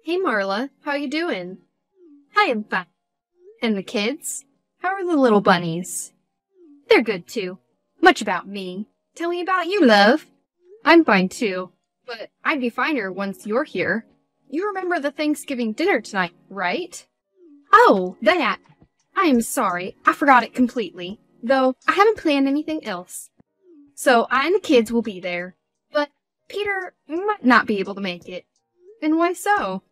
Hey Marla, how you doing? I am fine. And the kids? How are the little bunnies? They're good too. Much about me. Tell me about you, love. I'm fine too, but I'd be finer once you're here. You remember the Thanksgiving dinner tonight, right? Oh, that. I am sorry, I forgot it completely, though I haven't planned anything else. So I and the kids will be there, but Peter might not be able to make it. And why so?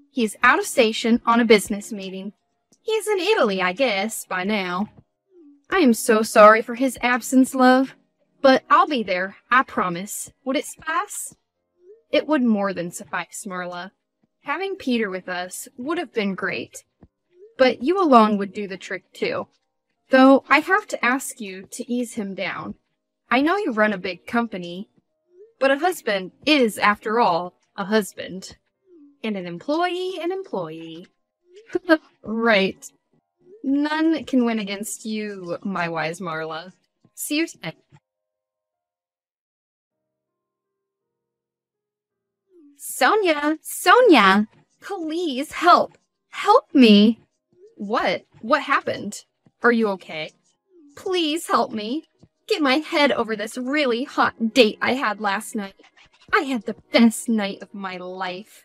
He's out of station on a business meeting. He's in Italy, I guess, by now. I am so sorry for his absence, love. But I'll be there, I promise. Would it suffice? It would more than suffice, Marla. Having Peter with us would have been great. But you alone would do the trick, too. Though I have to ask you to ease him down. I know you run a big company, but a husband is, after all, a husband. And an employee. Right. None can win against you, my wise Marla. See you tonight. Sonia! Please help! Help me! What? What happened? Are you okay? Please help me. Get my head over this really hot date I had last night. I had the best night of my life.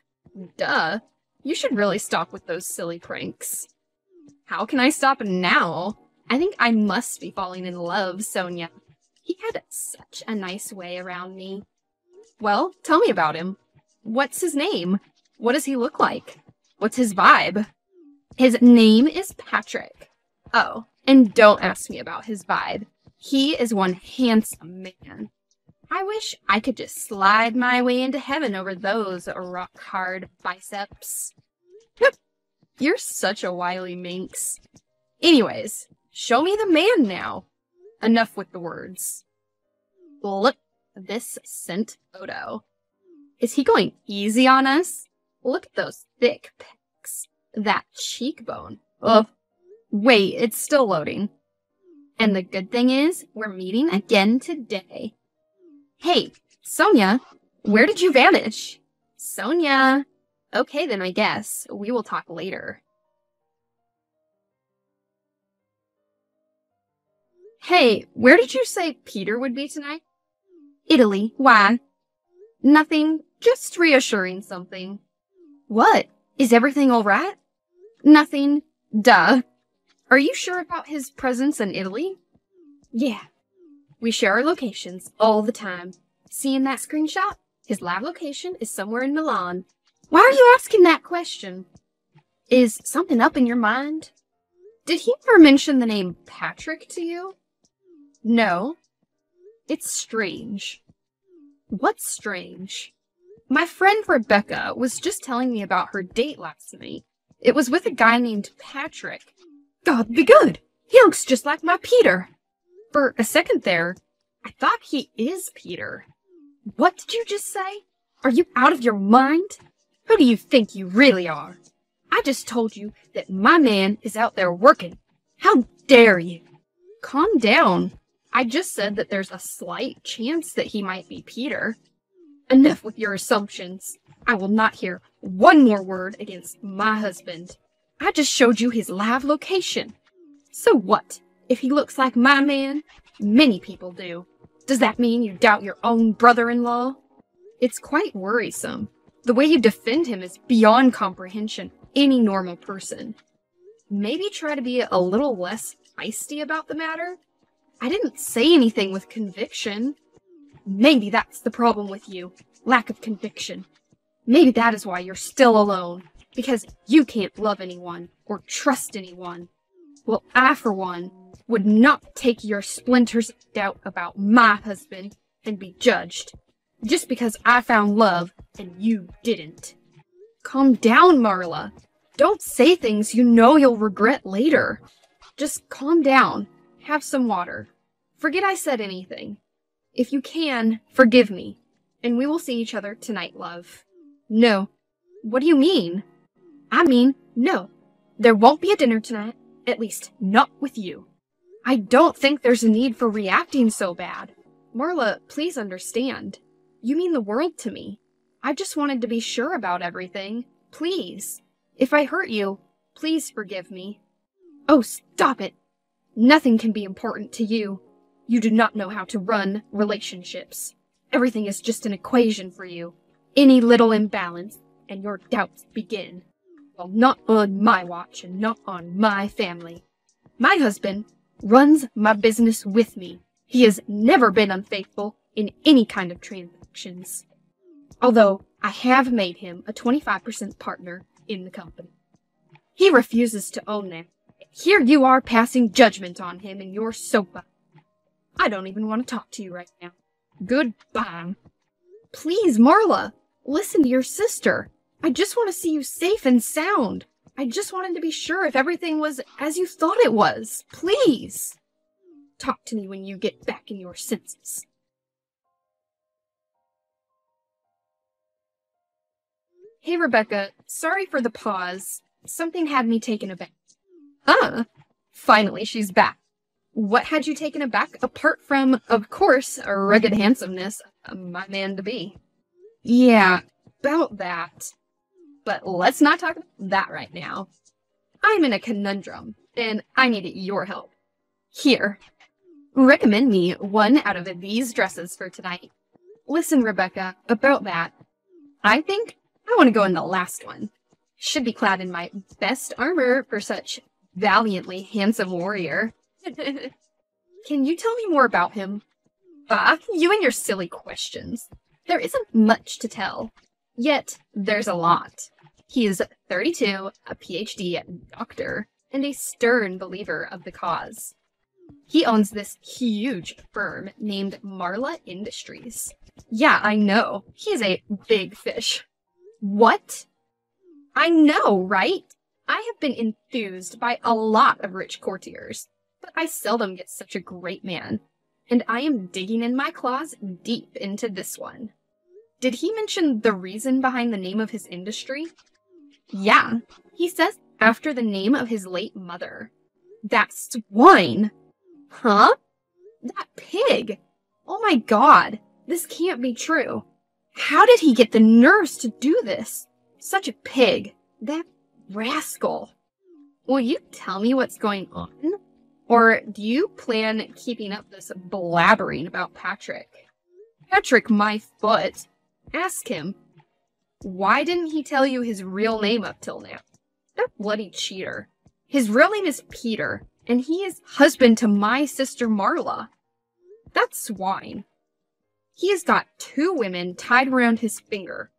Duh. You should really stop with those silly pranks. How can I stop now? I think I must be falling in love, Sonia. He had such a nice way around me. Well, tell me about him. What's his name? What does he look like? What's his vibe? His name is Patrick. Oh, and don't ask me about his vibe. He is one handsome man. I wish I could just slide my way into heaven over those rock-hard biceps. You're such a wily minx. Anyways, show me the man now. Enough with the words. Look at this sent photo. Is he going easy on us? Look at those thick pecs. That cheekbone. Ugh. Wait, it's still loading. And the good thing is, we're meeting again today. Hey, Sonia, where did you vanish? Sonia. Okay, then I guess. We will talk later. Hey, where did you say Peter would be tonight? Italy. Why? Nothing. Just reassuring something. What? Is everything all right? Nothing. Duh. Are you sure about his presence in Italy? Yeah. We share our locations all the time. Seeing that screenshot? His live location is somewhere in Milan. Why are you asking that question? Is something up in your mind? Did he ever mention the name Patrick to you? No. It's strange. What's strange? My friend Rebecca was just telling me about her date last night. It was with a guy named Patrick. God be good! He looks just like my Peter! For a second there, I thought he is Peter. What did you just say? Are you out of your mind? Who do you think you really are? I just told you that my man is out there working. How dare you? Calm down. I just said that there's a slight chance that he might be Peter. Enough with your assumptions. I will not hear one more word against my husband. I just showed you his live location. So what? If he looks like my man, many people do. Does that mean you doubt your own brother-in-law? It's quite worrisome. The way you defend him is beyond comprehension. Any normal person. Maybe try to be a little less feisty about the matter? I didn't say anything with conviction. Maybe that's the problem with you. Lack of conviction. Maybe that is why you're still alone. Because you can't love anyone or trust anyone. Well, I, for one, would not take your splinters of doubt about my husband and be judged. Just because I found love and you didn't. Calm down, Marla. Don't say things you know you'll regret later. Just calm down. Have some water. Forget I said anything. If you can, forgive me. And we will see each other tonight, love. No. What do you mean? I mean, no. There won't be a dinner tonight. At least, not with you. I don't think there's a need for reacting so bad. Marla, please understand. You mean the world to me. I just wanted to be sure about everything. Please, if I hurt you, please forgive me. Oh, stop it. Nothing can be important to you. You do not know how to run relationships. Everything is just an equation for you. Any little imbalance, and your doubts begin. Well, not on my watch and not on my family. My husband runs my business with me. He has never been unfaithful in any kind of transactions. Although I have made him a 25% partner in the company. He refuses to own them. Here you are passing judgment on him in your soapbox. I don't even want to talk to you right now. Goodbye. Please, Marla, listen to your sister. I just want to see you safe and sound. I just wanted to be sure if everything was as you thought it was. Please. Talk to me when you get back in your senses. Hey, Rebecca. Sorry for the pause. Something had me taken aback. Finally she's back. What had you taken aback, apart from, of course, a rugged handsomeness of my man-to-be? Yeah, about that. But let's not talk about that right now. I'm in a conundrum, and I need your help. Here, recommend me one out of these dresses for tonight. Listen, Rebecca, about that. I think I want to go in the last one. Should be clad in my best armor for such valiantly handsome warrior. Can you tell me more about him? You and your silly questions. There isn't much to tell. Yet, there's a lot. He is 32, a PhD doctor, and a stern believer of the cause. He owns this huge firm named Marla Industries. Yeah, I know. He's a big fish. What? I know, right? I have been enthused by a lot of rich courtiers, but I seldom get such a great man, and I am digging in my claws deep into this one. Did he mention the reason behind the name of his industry? Yeah, he says after the name of his late mother. That swine! Huh? That pig! Oh my god, this can't be true. How did he get the nerves to do this? Such a pig. That rascal. Will you tell me what's going on? Or do you plan keeping up this blabbering about Patrick? Patrick, my foot. Ask him. Why didn't he tell you his real name up till now? That bloody cheater. His real name is Peter, and he is husband to my sister Marla. That swine. He has got 2 women tied around his finger.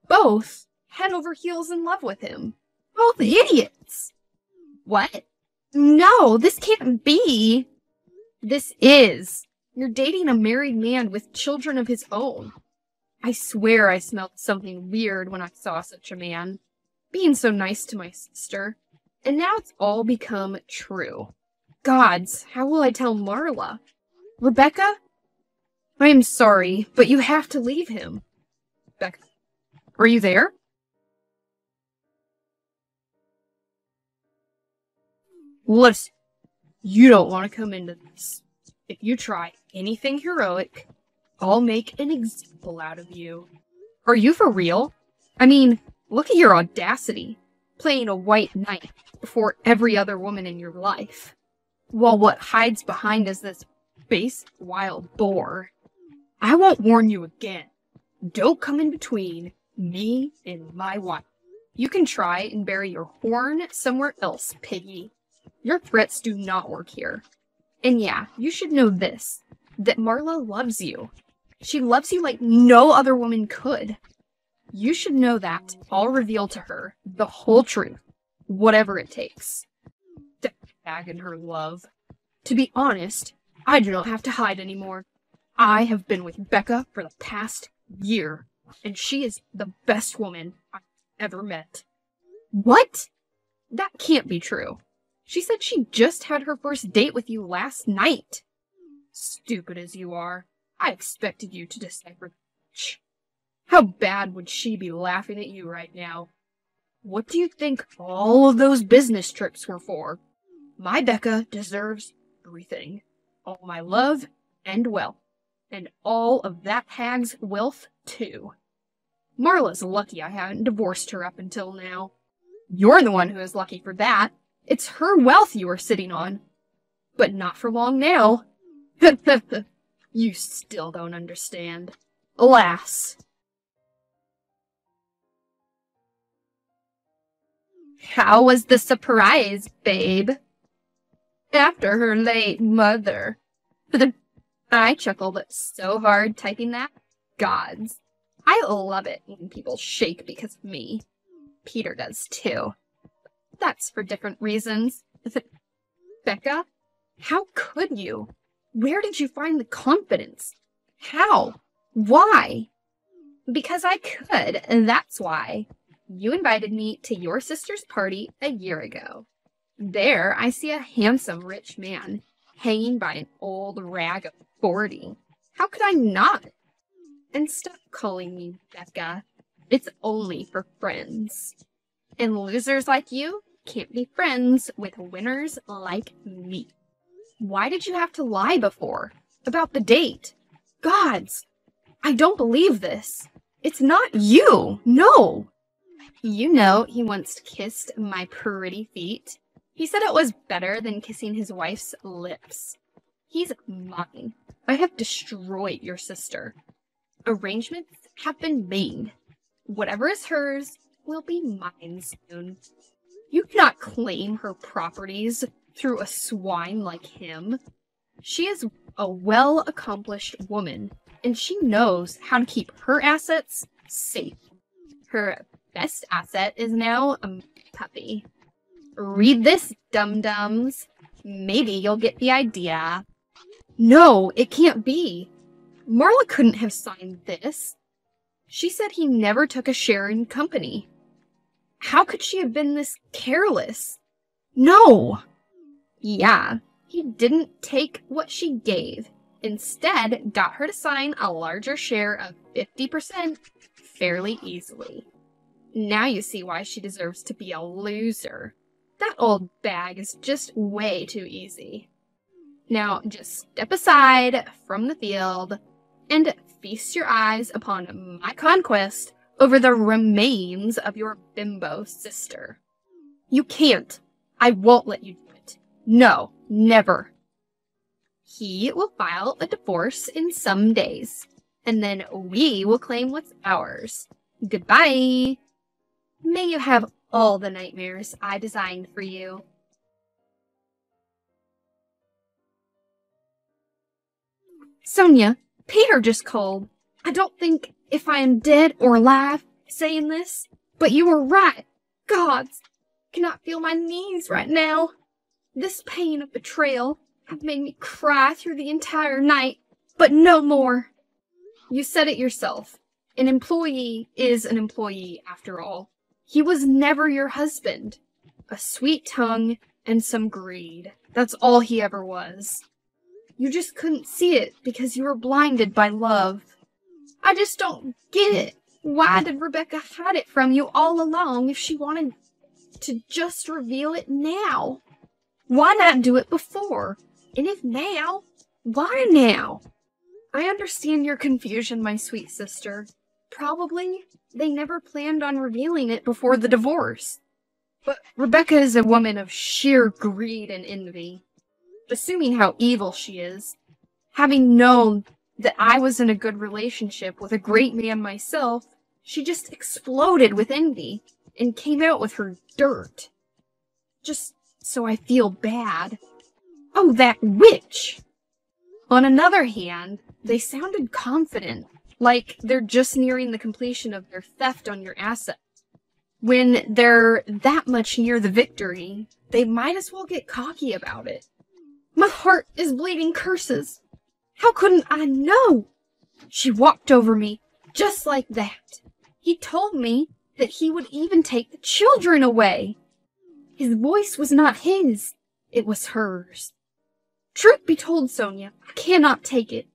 Both head over heels in love with him. Both idiots. What? No, this can't be. This is. You're dating a married man with children of his own. I swear I smelled something weird when I saw such a man. Being so nice to my sister. And now it's all become true. Gods, how will I tell Marla? Rebecca? I am sorry, but you have to leave him. Rebecca, are you there? Listen, you don't want to come into this. If you try anything heroic, I'll make an example out of you. Are you for real? I mean, look at your audacity, playing a white knight before every other woman in your life. While what hides behind is this base wild boar. I won't warn you again. Don't come in between me and my wife. You can try and bury your horn somewhere else, piggy. Your threats do not work here. And yeah, you should know this, that Marla loves you. She loves you like no other woman could. You should know that. I'll reveal to her the whole truth, whatever it takes. Bag in her love. To be honest, I do not have to hide anymore. I have been with Becca for the past year, and she is the best woman I've ever met. What? That can't be true. She said she just had her first date with you last night. Stupid as you are, I expected you to decipher. How bad would she be laughing at you right now? What do you think all of those business trips were for? My Becca deserves everything. All my love and wealth. And all of that hag's wealth, too. Marla's lucky I haven't divorced her up until now. You're the one who is lucky for that. It's her wealth you are sitting on. But not for long now. You still don't understand. Alas. How was the surprise, babe? After her late mother. I chuckled so hard typing that. Gods. I love it when people shake because of me. Peter does too. That's for different reasons. Becca, how could you? Where did you find the confidence? How? Why? Because I could, and that's why. You invited me to your sister's party a year ago. There, I see a handsome rich man hanging by an old rag of 40. How could I not? And stop calling me Becca. It's only for friends. And losers like you can't be friends with winners like me. Why did you have to lie before? About the date? Gods, I don't believe this. It's not you. No. You know he once kissed my pretty feet. He said it was better than kissing his wife's lips. He's mine. I have destroyed your sister. Arrangements have been made. Whatever is hers will be mine soon. You cannot claim her properties through a swine like him. She is a well-accomplished woman, and she knows how to keep her assets safe. Her best asset is now a puppy. Read this, dum-dums. Maybe you'll get the idea. No, it can't be. Marla couldn't have signed this. She said he never took a share in company. How could she have been this careless? No! Yeah, he didn't take what she gave. Instead, got her to sign a larger share of 50% fairly easily. Now you see why she deserves to be a loser. That old bag is just way too easy. Now just step aside from the field and feast your eyes upon my conquest over the remains of your bimbo sister. You can't. I won't let you do it. No, never. He will file a divorce in some days, and then we will claim what's ours. Goodbye. May you have all the nightmares I designed for you. Sonia, Peter just called. I don't think if I am dead or alive saying this, but you were right. Gods, cannot feel my knees right now. This pain of betrayal have made me cry through the entire night, but no more. You said it yourself. An employee is an employee after all. He was never your husband. A sweet tongue and some greed. That's all he ever was. You just couldn't see it because you were blinded by love. I just don't get it. Why did Rebecca hide it from you all along if she wanted to just reveal it now? Why not do it before? And if now, why now? I understand your confusion, my sweet sister. Probably they never planned on revealing it before the divorce. But Rebecca is a woman of sheer greed and envy. Assuming how evil she is, having known that I was in a good relationship with a great man myself, she just exploded with envy and came out with her dirt. Just so I feel bad. Oh, that witch! On another hand, they sounded confident, like they're just nearing the completion of their theft on your asset. When they're that much near the victory, they might as well get cocky about it. My heart is bleeding curses. How couldn't I know? She walked over me, just like that. He told me that he would even take the children away. His voice was not his, it was hers. Truth be told, Sonia, I cannot take it.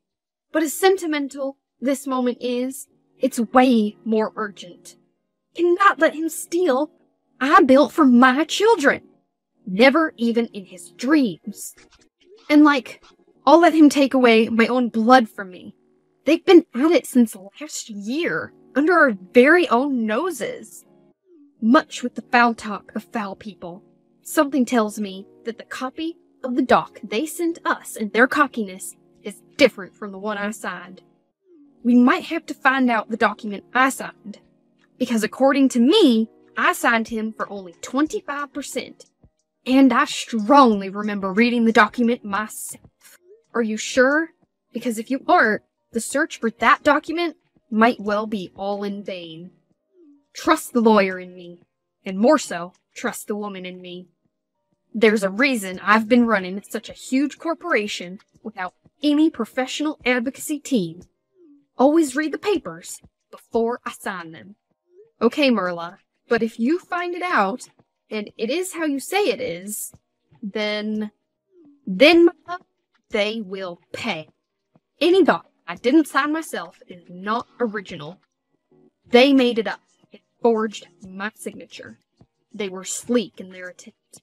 But as sentimental this moment is, it's way more urgent. Cannot let him steal. I built for my children. Never even in his dreams. And I'll let him take away my own blood from me. They've been at it since last year. under our very own noses. Much with the foul talk of foul people, something tells me that the copy of the doc they sent us and their cockiness is different from the one I signed. We might have to find out the document I signed, because according to me, I signed him for only 25%, and I strongly remember reading the document myself. Are you sure? Because if you aren't, the search for that document might well be all in vain. Trust the lawyer in me, and more so, trust the woman in me. There's a reason I've been running such a huge corporation without any professional advocacy team. Always read the papers before I sign them. Okay, Marla, but if you find it out, and it is how you say it is, then Marla, they will pay. Any doc I didn't sign myself is not original. They made it up and forged my signature. They were sleek in their attempt.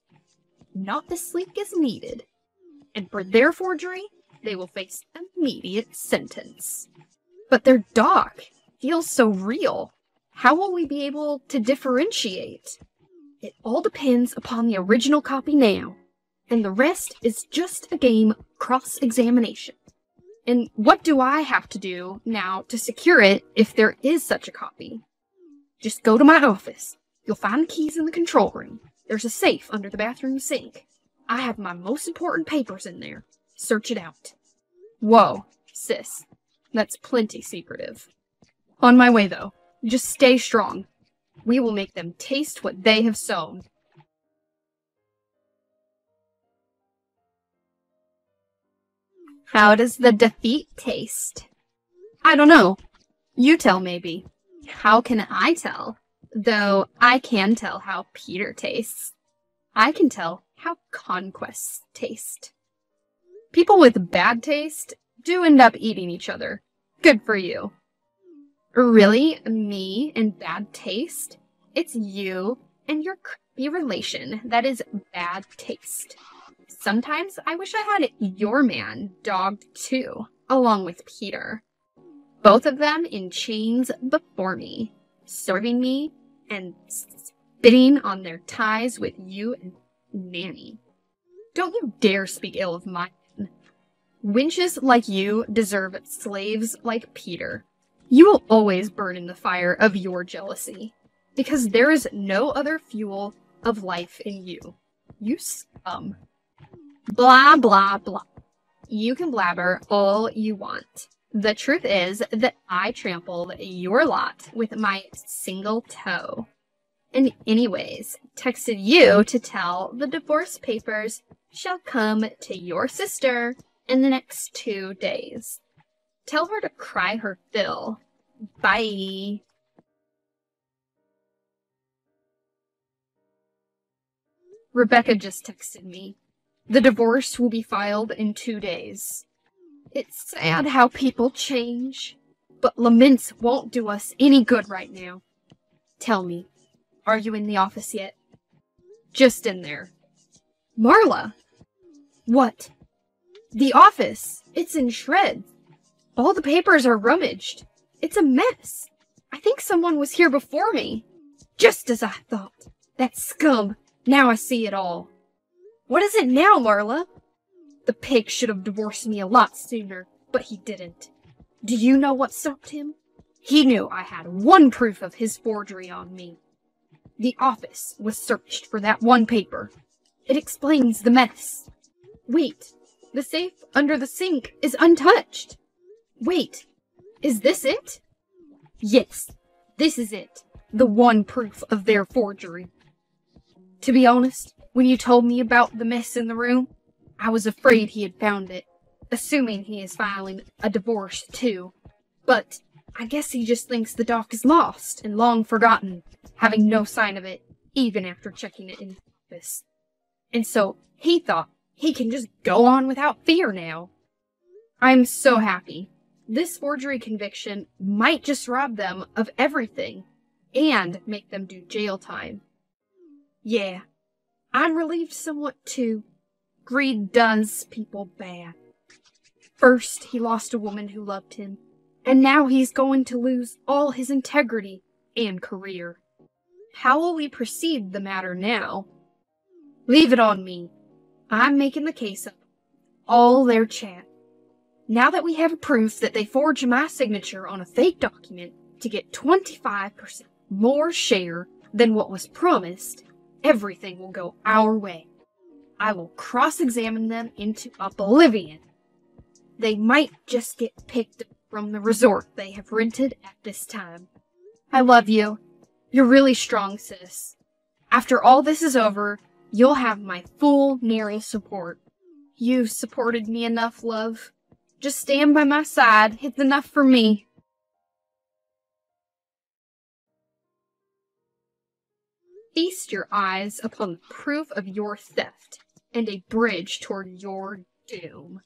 Not as sleek as needed. And for their forgery, they will face immediate sentence. But their doc feels so real. How will we be able to differentiate? It all depends upon the original copy now, and the rest is just a game of cross-examination. And what do I have to do now to secure it if there is such a copy? Just go to my office. You'll find the keys in the control room. There's a safe under the bathroom sink. I have my most important papers in there. Search it out. Whoa, sis. That's plenty secretive. On my way, though. Just stay strong. We will make them taste what they have sown. How does the defeat taste? I don't know. You tell, maybe. How can I tell? Though I can tell how Peter tastes. I can tell how conquests taste. People with bad taste do end up eating each other. Good for you. Really? Me and bad taste? It's you and your creepy relation that is bad taste. Sometimes I wish I had your man dogged too, along with Peter. Both of them in chains before me, serving me and spitting on their ties with you and Nanny. Don't you dare speak ill of my men. Wenches like you deserve slaves like Peter. You will always burn in the fire of your jealousy, because there is no other fuel of life in you. You scum. Blah, blah, blah. You can blabber all you want. The truth is that I trampled your lot with my single toe. And anyways, texted you to tell the divorce papers shall come to your sister in the next 2 days. Tell her to cry her fill. Bye. Rebecca just texted me. The divorce will be filed in 2 days. It's sad how people change, but laments won't do us any good right now. Tell me, are you in the office yet? Just in there. Marla! What? The office! It's in shreds. All the papers are rummaged. It's a mess. I think someone was here before me. Just as I thought. That scum. Now I see it all. What is it now, Marla? The pig should have divorced me a lot sooner, but he didn't. Do you know what stopped him? He knew I had one proof of his forgery on me. The office was searched for that one paper. It explains the mess. Wait, the safe under the sink is untouched. Wait, is this it? Yes, this is it. The one proof of their forgery. To be honest, when you told me about the mess in the room, I was afraid he had found it, assuming he is filing a divorce too. But I guess he just thinks the doc is lost and long forgotten, having no sign of it, even after checking it in the office. And so he thought he can just go on without fear now. I'm so happy. This forgery conviction might just rob them of everything and make them do jail time. Yeah, I'm relieved somewhat too. Greed does people bad. First, he lost a woman who loved him, And now he's going to lose all his integrity and career. How will we proceed the matter now? Leave it on me. I'm making the case up. All their chat. Now that we have proof that they forged my signature on a fake document to get 25% more share than what was promised, everything will go our way. I will cross-examine them into oblivion. They might just get picked up from the resort they have rented at this time. I love you. You're really strong, sis. After all this is over, you'll have my full moral support. You've supported me enough, love. Just stand by my side. It's enough for me. Feast your eyes upon the proof of your theft and a bridge toward your doom.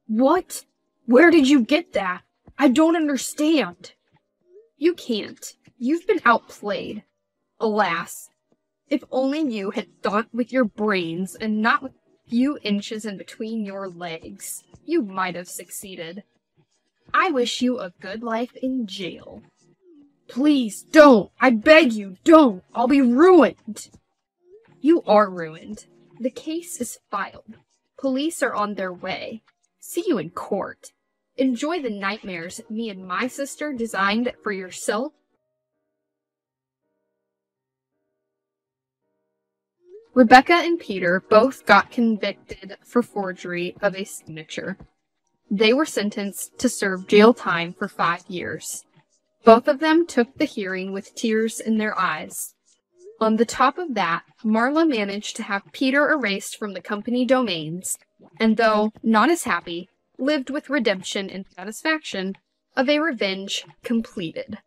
What? Where did you get that? I don't understand. You can't. You've been outplayed. Alas, if only you had thought with your brains and not with a few inches in between your legs, you might have succeeded. I wish you a good life in jail. Please don't. I beg you, don't. I'll be ruined. You are ruined. The case is filed. Police are on their way. See you in court. Enjoy the nightmares me and my sister designed for yourself. Rebecca and Peter both got convicted for forgery of a signature. They were sentenced to serve jail time for 5 years. Both of them took the hearing with tears in their eyes. On the top of that, Marla managed to have Peter erased from the company domains, and though not as happy, lived with redemption and satisfaction of a revenge completed.